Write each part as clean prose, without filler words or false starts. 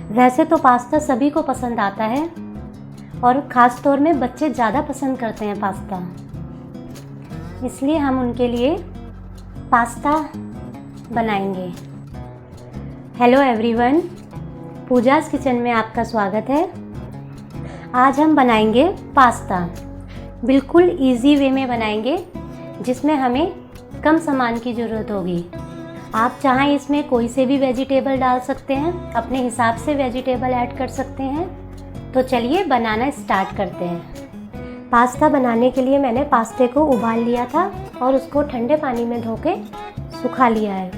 वैसे तो पास्ता सभी को पसंद आता है और ख़ास तौर में बच्चे ज़्यादा पसंद करते हैं पास्ता, इसलिए हम उनके लिए पास्ता बनाएंगे। हेलो एवरीवन, पूजाज़ किचन में आपका स्वागत है। आज हम बनाएंगे पास्ता। बिल्कुल इजी वे में बनाएंगे, जिसमें हमें कम सामान की ज़रूरत होगी। आप चाहें इसमें कोई से भी वेजिटेबल डाल सकते हैं, अपने हिसाब से वेजिटेबल ऐड कर सकते हैं। तो चलिए बनाना स्टार्ट करते हैं। पास्ता बनाने के लिए मैंने पास्ते को उबाल लिया था और उसको ठंडे पानी में धो के सुखा लिया है।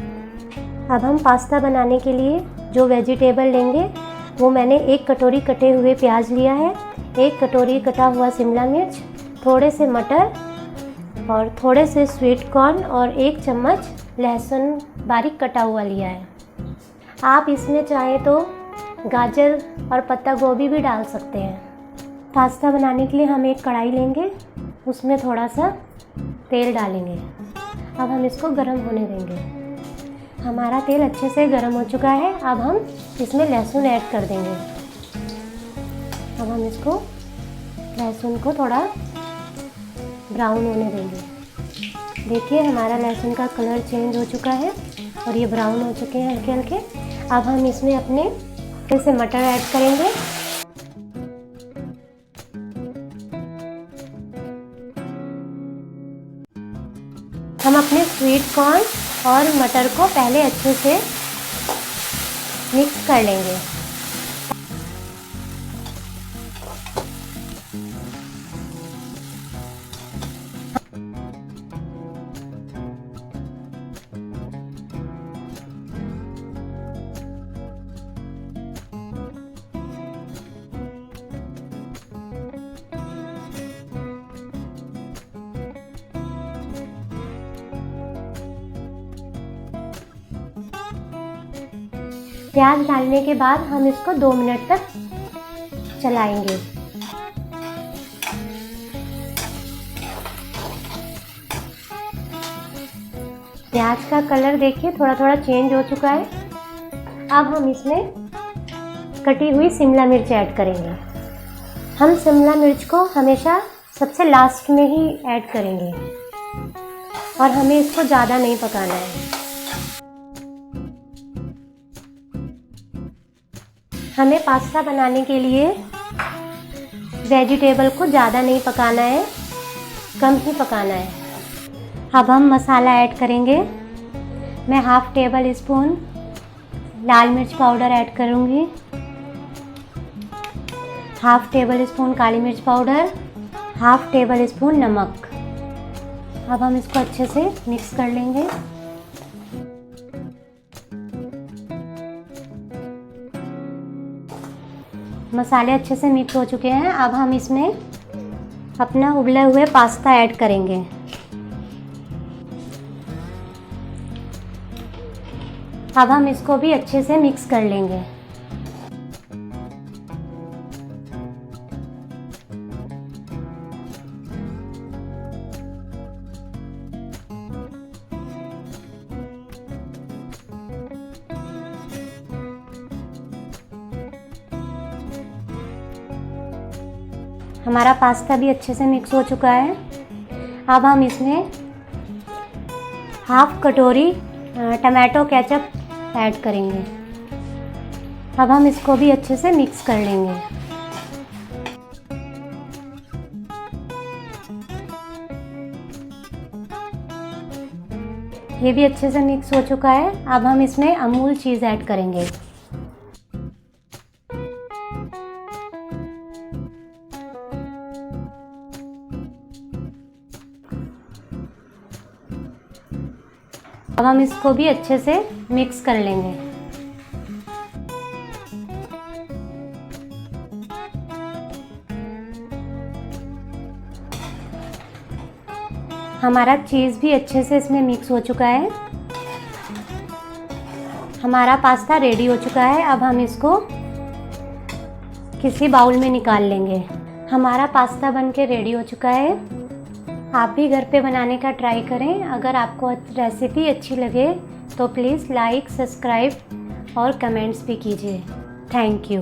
अब हम पास्ता बनाने के लिए जो वेजिटेबल लेंगे वो मैंने 1 कटोरी कटे हुए प्याज लिया है, 1 कटोरी कटा हुआ शिमला मिर्च, थोड़े से मटर और थोड़े से स्वीट कॉर्न और 1 चम्मच लहसुन बारीक कटा हुआ लिया है। आप इसमें चाहें तो गाजर और पत्ता गोभी भी डाल सकते हैं। पास्ता बनाने के लिए हम एक कढ़ाई लेंगे, उसमें थोड़ा सा तेल डालेंगे। अब हम इसको गर्म होने देंगे। हमारा तेल अच्छे से गर्म हो चुका है। अब हम इसमें लहसुन ऐड कर देंगे। अब हम इसको लहसुन को थोड़ा ब्राउन होने देंगे। देखिए हमारा लहसुन का कलर चेंज हो चुका है और ये ब्राउन हो चुके हैं हल्के हल्के। अब हम इसमें अपने फिर से मटर ऐड करेंगे। हम अपने स्वीट कॉर्न और मटर को पहले अच्छे से मिक्स कर लेंगे। प्याज डालने के बाद हम इसको 2 मिनट तक चलाएंगे। प्याज का कलर देखिए थोड़ा थोड़ा चेंज हो चुका है। अब हम इसमें कटी हुई शिमला मिर्च ऐड करेंगे। हम शिमला मिर्च को हमेशा सबसे लास्ट में ही ऐड करेंगे और हमें इसको ज़्यादा नहीं पकाना है। हमें पास्ता बनाने के लिए वेजिटेबल को ज़्यादा नहीं पकाना है, कम ही पकाना है। अब हम मसाला ऐड करेंगे। मैं 1/2 टेबल स्पून लाल मिर्च पाउडर ऐड करूँगी, 1/2 टेबल स्पून काली मिर्च पाउडर, 1/2 टेबल स्पून नमक। अब हम इसको अच्छे से मिक्स कर लेंगे। मसाले अच्छे से मिक्स हो चुके हैं। अब हम इसमें अपना उबले हुए पास्ता ऐड करेंगे। अब हम इसको भी अच्छे से मिक्स कर लेंगे। हमारा पास्ता भी अच्छे से मिक्स हो चुका है। अब हम इसमें 1/2 कटोरी टमाटो केचप ऐड करेंगे। अब हम इसको भी अच्छे से मिक्स कर लेंगे। ये भी अच्छे से मिक्स हो चुका है। अब हम इसमें अमूल चीज़ ऐड करेंगे। अब हम इसको भी अच्छे से मिक्स कर लेंगे। हमारा चीज़ भी अच्छे से इसमें मिक्स हो चुका है। हमारा पास्ता रेडी हो चुका है। अब हम इसको किसी बाउल में निकाल लेंगे। हमारा पास्ता बनके रेडी हो चुका है। आप भी घर पे बनाने का ट्राई करें। अगर आपको रेसिपी अच्छी लगे तो प्लीज़ लाइक, सब्सक्राइब और कमेंट्स भी कीजिए। Thank you.